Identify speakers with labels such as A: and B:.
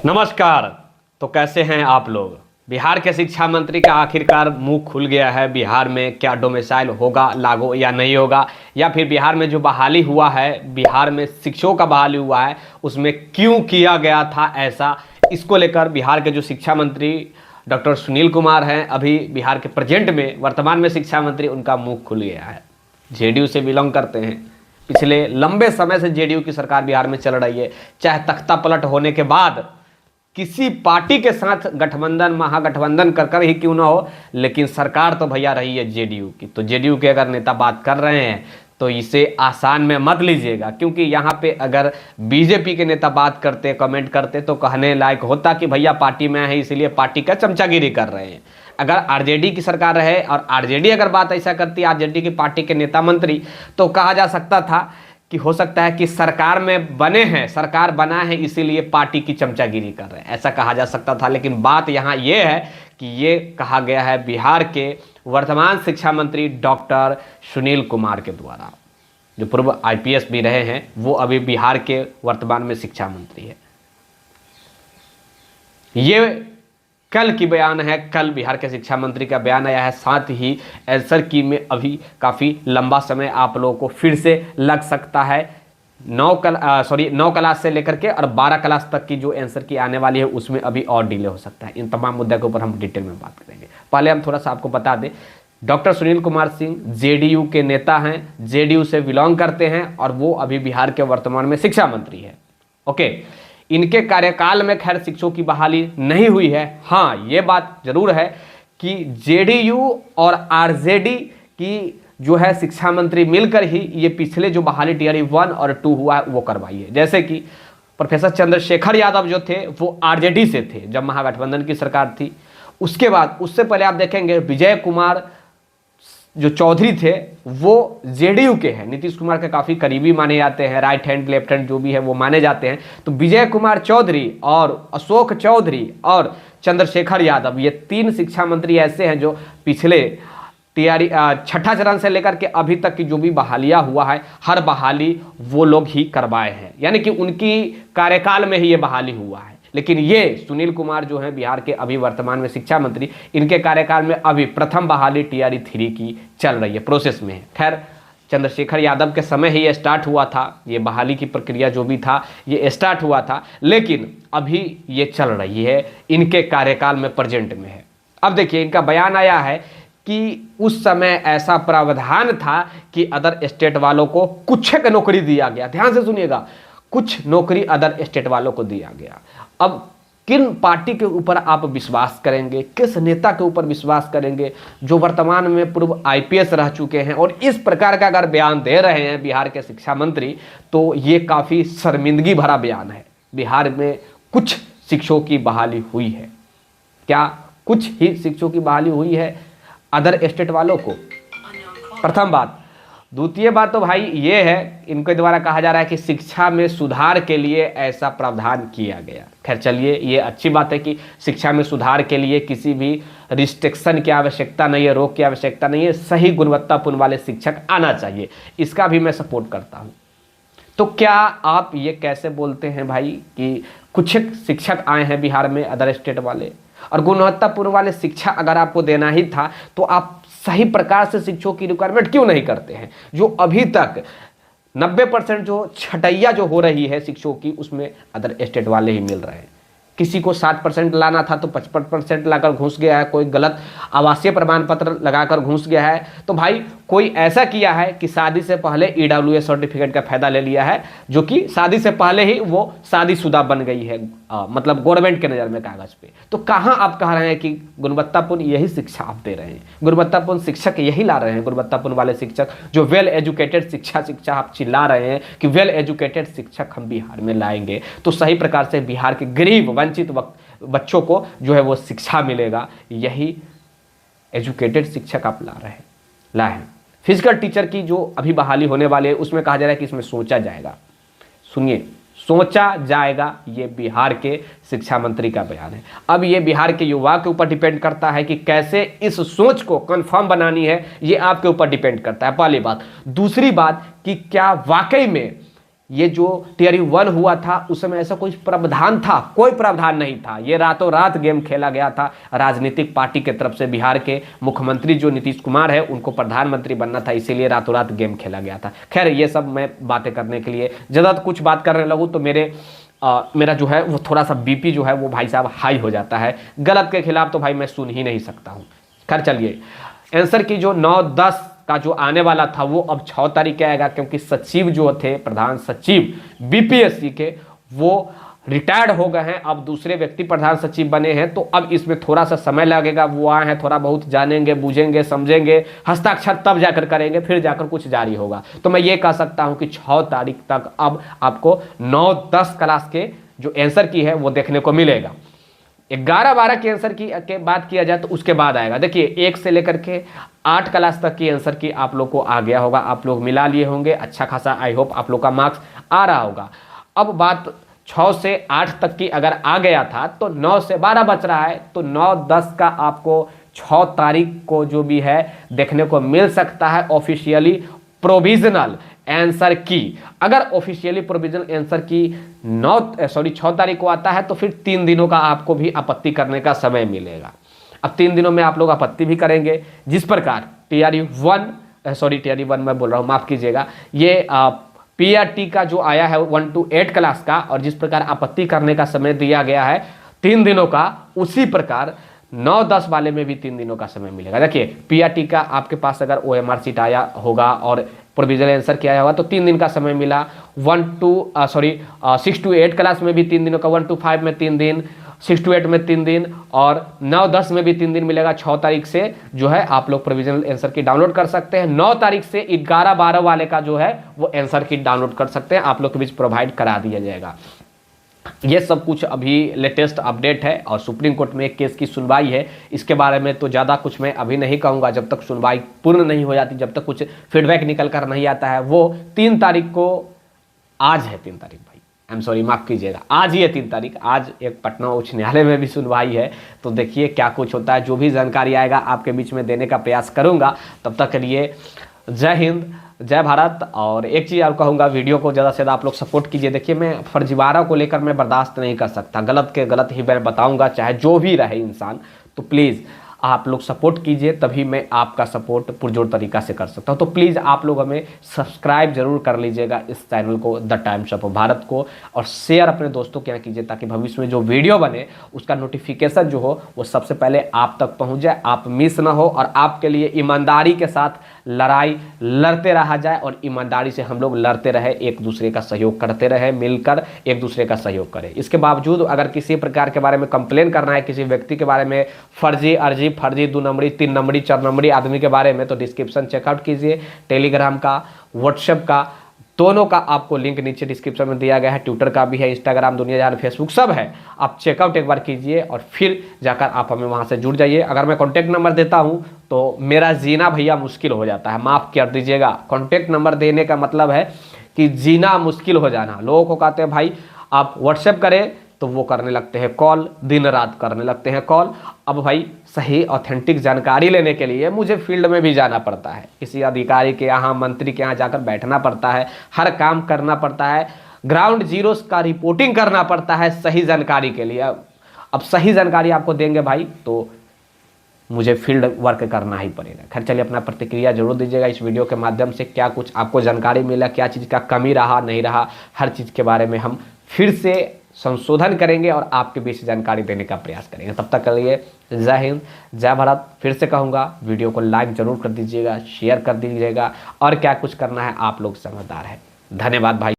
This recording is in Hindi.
A: नमस्कार। तो कैसे हैं आप लोग। बिहार के शिक्षा मंत्री का आखिरकार मुंह खुल गया है। बिहार में क्या डोमिसाइल होगा लागू या नहीं होगा, या फिर बिहार में जो बहाली हुआ है, बिहार में शिक्षकों का बहाली हुआ है, उसमें क्यों किया गया था ऐसा। इसको लेकर बिहार के जो शिक्षा मंत्री डॉक्टर सुनील कुमार हैं, अभी बिहार के प्रेजेंट में वर्तमान में शिक्षा मंत्री, उनका मुंह खुल गया है। जेडीयू से बिलोंग करते हैं, पिछले लंबे समय से जेडीयू की सरकार बिहार में चल रही है। चाहे तख्ता पलट होने के बाद किसी पार्टी के साथ गठबंधन महागठबंधन कर ही क्यों ना हो, लेकिन सरकार तो भैया रही है जेडीयू की। तो जेडीयू के अगर नेता बात कर रहे हैं तो इसे आसान में मत लीजिएगा, क्योंकि यहाँ पे अगर बीजेपी के नेता बात करते कमेंट करते तो कहने लायक होता कि भैया पार्टी में है इसलिए पार्टी का चमचागिरी कर रहे हैं। अगर आरजेडी की सरकार रहे और आरजेडी अगर बात ऐसा करती, आरजेडी की पार्टी के नेता मंत्री, तो कहा जा सकता था कि हो सकता है कि सरकार में बने हैं, सरकार बना है इसीलिए पार्टी की चमचागिरी कर रहे हैं, ऐसा कहा जा सकता था। लेकिन बात यहाँ ये है कि ये कहा गया है बिहार के वर्तमान शिक्षा मंत्री डॉक्टर सुनील कुमार के द्वारा, जो पूर्व आईपीएस भी रहे हैं, वो अभी बिहार के वर्तमान में शिक्षा मंत्री है। ये कल की बयान है, कल बिहार के शिक्षा मंत्री का बयान आया है। साथ ही आंसर की में अभी काफ़ी लंबा समय आप लोगों को फिर से लग सकता है। 9 क्लास से लेकर के और 12 क्लास तक की जो आंसर की आने वाली है उसमें अभी और डिले हो सकता है। इन तमाम मुद्दों के ऊपर हम डिटेल में बात करेंगे। पहले हम थोड़ा सा आपको बता दें, डॉक्टर सुनील कुमार सिंह जेडीयू के नेता हैं, जेडीयू से बिलोंग करते हैं और वो अभी बिहार के वर्तमान में शिक्षा मंत्री है। ओके, इनके कार्यकाल में खैर शिक्षकों की बहाली नहीं हुई है। हाँ, ये बात जरूर है कि जेडीयू और आरजेडी की जो है शिक्षा मंत्री मिलकर ही ये पिछले जो बहाली टीआरई 1 और 2 हुआ है वो करवाई है। जैसे कि प्रोफेसर चंद्रशेखर यादव जो थे वो आरजेडी से थे जब महागठबंधन की सरकार थी। उसके बाद उससे पहले आप देखेंगे विजय कुमार जो चौधरी थे वो जेडीयू के हैं, नीतीश कुमार के काफ़ी करीबी माने जाते हैं, राइट हैंड लेफ्ट हैंड जो भी है वो माने जाते हैं। तो विजय कुमार चौधरी और अशोक चौधरी और चंद्रशेखर यादव, ये 3 शिक्षा मंत्री ऐसे हैं जो पिछले टीआरई 6ठा चरण से लेकर के अभी तक की जो भी बहालियां हुआ है, हर बहाली वो लोग ही करवाए हैं, यानी कि उनकी कार्यकाल में ही ये बहाली हुआ है। लेकिन ये सुनील कुमार जो है बिहार के अभी वर्तमान में शिक्षा मंत्री, इनके कार्यकाल में अभी प्रथम बहाली टीआरई 3 की चल रही है, प्रोसेस में है। खैर, चंद्रशेखर यादव के समय ही ये स्टार्ट हुआ था, ये बहाली की प्रक्रिया जो भी था ये स्टार्ट हुआ था, लेकिन अभी ये चल रही है, इनके कार्यकाल में प्रेजेंट में है। अब देखिए, इनका बयान आया है कि उस समय ऐसा प्रावधान था कि अदर स्टेट वालों को कुछ एक नौकरी दिया गया। ध्यान से सुनिएगा, कुछ नौकरी अदर स्टेट वालों को दिया गया। अब किन पार्टी के ऊपर आप विश्वास करेंगे, किस नेता के ऊपर विश्वास करेंगे जो वर्तमान में पूर्व आईपीएस रह चुके हैं और इस प्रकार का अगर बयान दे रहे हैं बिहार के शिक्षा मंत्री, तो ये काफ़ी शर्मिंदगी भरा बयान है। बिहार में कुछ शिक्षकों की बहाली हुई है क्या? कुछ ही शिक्षकों की बहाली हुई है अदर स्टेट वालों को, प्रथम बात। द्वितीय बात तो भाई ये है, इनके द्वारा कहा जा रहा है कि शिक्षा में सुधार के लिए ऐसा प्रावधान किया गया। खैर चलिए, ये अच्छी बात है कि शिक्षा में सुधार के लिए किसी भी रिस्ट्रिक्शन की आवश्यकता नहीं है, रोक की आवश्यकता नहीं है, सही गुणवत्तापूर्ण वाले शिक्षक आना चाहिए, इसका भी मैं सपोर्ट करता हूँ। तो क्या आप ये कैसे बोलते हैं भाई कि कुछ शिक्षक आए हैं बिहार में अदर स्टेट वाले, और गुणवत्तापूर्ण वाले शिक्षा अगर आपको देना ही था तो आप सही प्रकार से शिक्षकों की रिक्वायरमेंट क्यों नहीं करते हैं? जो अभी तक 90% जो छटैया जो हो रही है शिक्षकों की, उसमें अदर स्टेट वाले ही मिल रहे हैं। किसी को 60% लाना था तो 55% लाकर घुस गया है, कोई गलत आवासीय प्रमाण पत्र लगाकर घुस गया है। तो भाई कोई ऐसा किया है कि शादी से पहले ईडब्ल्यूएस सर्टिफिकेट का फायदा ले लिया है, जो कि शादी से पहले ही वो शादीशुदा बन गई है, मतलब गवर्नमेंट के नज़र में कागज पे। तो कहाँ आप कह रहे हैं कि गुणवत्तापूर्ण यही शिक्षा आप दे रहे हैं, गुणवत्तापूर्ण शिक्षक यही ला रहे हैं, गुणवत्तापूर्ण वाले शिक्षक जो वेल एजुकेटेड शिक्षा आप चिल्ला रहे हैं कि वेल एजुकेटेड शिक्षक हम बिहार में लाएंगे तो सही प्रकार से बिहार के गरीब वंचित बच्चों को जो है वो शिक्षा मिलेगा, यही एजुकेटेड शिक्षक आप लाए हैं। फिजिकल टीचर की जो अभी बहाली होने वाली है उसमें कहा जा रहा है कि इसमें सोचा जाएगा। सुनिए, सोचा जाएगा, ये बिहार के शिक्षा मंत्री का बयान है। अब ये बिहार के युवा के ऊपर डिपेंड करता है कि कैसे इस सोच को कंफर्म बनानी है, ये आपके ऊपर डिपेंड करता है, पहली बात। दूसरी बात कि क्या वाकई में ये जो टियर 1 हुआ था उस समय ऐसा कोई प्रावधान था? कोई प्रावधान नहीं था। ये रातों रात गेम खेला गया था राजनीतिक पार्टी की तरफ से। बिहार के मुख्यमंत्री जो नीतीश कुमार है उनको प्रधानमंत्री बनना था, इसीलिए रातों रात गेम खेला गया था। खैर ये सब मैं बातें करने के लिए ज़्यादा कुछ बात करने लगूँ तो मेरा जो है वो थोड़ा सा बीपी जो है वो भाई साहब हाई हो जाता है। गलत के खिलाफ तो भाई मैं सुन ही नहीं सकता हूँ। खैर चलिए, आंसर की जो 9-10 का जो आने वाला था वो अब 6 तारीख के आएगा, क्योंकि सचिव जो थे, प्रधान सचिव बीपीएससी के, वो रिटायर्ड हो गए हैं। अब दूसरे व्यक्ति प्रधान सचिव बने हैं, तो अब इसमें थोड़ा सा समय लगेगा। वो आए हैं, थोड़ा बहुत जानेंगे, बूझेंगे, समझेंगे, हस्ताक्षर तब जाकर करेंगे, फिर जाकर कुछ जारी होगा। तो मैं ये कह सकता हूं कि 6 तारीख तक अब आपको 9-10 क्लास के जो आंसर की है वो देखने को मिलेगा। 11-12 के आंसर की के बात किया जाए तो उसके बाद आएगा। देखिए 1 से लेकर के 8 क्लास तक की आंसर की आप लोग को आ गया होगा, आप लोग मिला लिए होंगे। अच्छा खासा आई होप आप लोग का मार्क्स आ रहा होगा। अब बात 6 से 8 तक की अगर आ गया था तो 9 से 12 बच रहा है, तो 9-10 का आपको 6 तारीख को जो भी है देखने को मिल सकता है ऑफिशियली प्रोविजनल आंसर की। अगर ऑफिशियली प्रोविजनल आंसर की 6 तारीख को आता है तो फिर 3 दिनों का आपको भी आपत्ति करने का समय मिलेगा। अब 3 दिनों में आप लोग आपत्ति भी करेंगे। जिस प्रकार टीआरयू 1 मैं बोल रहा हूँ, माफ कीजिएगा, ये पीआरटी का जो आया है 1 to 8 क्लास का, और जिस प्रकार आपत्ति करने का समय दिया गया है 3 दिनों का, उसी प्रकार 9-10 वाले में भी 3 दिनों का समय मिलेगा। देखिए पीआरटी का आपके पास अगर ओएमआर सीट आया होगा और प्रोविजनल आंसर किया होगा तो 3 दिन का समय मिला। 6 to 8 क्लास में भी 3 दिनों का, 1 to 5 में 3 दिन, 6 to 8 में 3 दिन, और 9-10 में भी 3 दिन मिलेगा। 6 तारीख से जो है आप लोग प्रोविजनल आंसर की डाउनलोड कर सकते हैं। 9 तारीख से 11-12 वाले का जो है वो आंसर की डाउनलोड कर सकते हैं, आप लोग के बीच प्रोवाइड करा दिया जाएगा। ये सब कुछ अभी लेटेस्ट अपडेट है, और सुप्रीम कोर्ट में एक केस की सुनवाई है। इसके बारे में तो ज़्यादा कुछ मैं अभी नहीं कहूँगा, जब तक सुनवाई पूर्ण नहीं हो जाती, जब तक कुछ फीडबैक निकल कर नहीं आता है। वो 3 तारीख को, आज है 3 तारीख भाई, आई एम सॉरी, माफ़ कीजिएगा, आज ही है 3 तारीख। आज एक पटना उच्च न्यायालय में भी सुनवाई है, तो देखिए क्या कुछ होता है। जो भी जानकारी आएगा आपके बीच में देने का प्रयास करूँगा। तब तक के लिए जय हिंद, जय भारत। और एक चीज़ और कहूँगा, वीडियो को ज़्यादा से ज़्यादा आप लोग सपोर्ट कीजिए। देखिए मैं फर्जीवाड़ा को लेकर मैं बर्दाश्त नहीं कर सकता, गलत के गलत ही मैं बताऊँगा, चाहे जो भी रहे इंसान। तो प्लीज़ आप लोग सपोर्ट कीजिए, तभी मैं आपका सपोर्ट पुरजोर तरीक़ा से कर सकता हूँ। तो प्लीज़ आप लोग हमें सब्सक्राइब जरूर कर लीजिएगा इस चैनल को, द टाइम्स ऑफ भारत को, और शेयर अपने दोस्तों के यहाँ कीजिए, ताकि भविष्य में जो वीडियो बने उसका नोटिफिकेशन जो हो वो सबसे पहले आप तक पहुँच जाए, आप मिस ना हो, और आपके लिए ईमानदारी के साथ लड़ाई लड़ते रहा जाए, और ईमानदारी से हम लोग लड़ते रहे, एक दूसरे का सहयोग करते रहे, मिलकर एक दूसरे का सहयोग करें। इसके बावजूद अगर किसी प्रकार के बारे में कंप्लेन करना है, किसी व्यक्ति के बारे में फर्जी 2 नंबरी 3 नंबरी 4 नंबरी आदमी के बारे में, तो डिस्क्रिप्शन चेकआउट कीजिए। टेलीग्राम का, व्हाट्सएप का, दोनों का आपको लिंक नीचे डिस्क्रिप्शन में दिया गया है। ट्विटर का भी है, इंस्टाग्राम, दुनिया जहान, फेसबुक सब है। आप चेकआउट एक बार कीजिए और फिर जाकर आप हमें वहाँ से जुड़ जाइए। अगर मैं कॉन्टैक्ट नंबर देता हूँ तो मेरा जीना भैया मुश्किल हो जाता है, माफ़ कर दीजिएगा। कॉन्टैक्ट नंबर देने का मतलब है कि जीना मुश्किल हो जाना। लोगों को कहते हैं भाई आप व्हाट्सएप करें, तो वो करने लगते हैं कॉल, दिन रात करने लगते हैं कॉल। अब भाई सही ऑथेंटिक जानकारी लेने के लिए मुझे फील्ड में भी जाना पड़ता है, किसी अधिकारी के यहाँ, मंत्री के यहाँ जाकर बैठना पड़ता है, हर काम करना पड़ता है, ग्राउंड जीरो का रिपोर्टिंग करना पड़ता है सही जानकारी के लिए। अब सही जानकारी आपको देंगे भाई तो मुझे फील्ड वर्क करना ही पड़ेगा। खैर चलिए, अपना प्रतिक्रिया जरूर दीजिएगा इस वीडियो के माध्यम से, क्या कुछ आपको जानकारी मिला, क्या चीज़ का कमी रहा नहीं रहा, हर चीज़ के बारे में हम फिर से संशोधन करेंगे और आपके बीच जानकारी देने का प्रयास करेंगे। तब तक के लिए जय हिंद, जय भारत। फिर से कहूँगा, वीडियो को लाइक जरूर कर दीजिएगा, शेयर कर दीजिएगा, और क्या कुछ करना है आप लोग समझदार हैं। धन्यवाद भाई।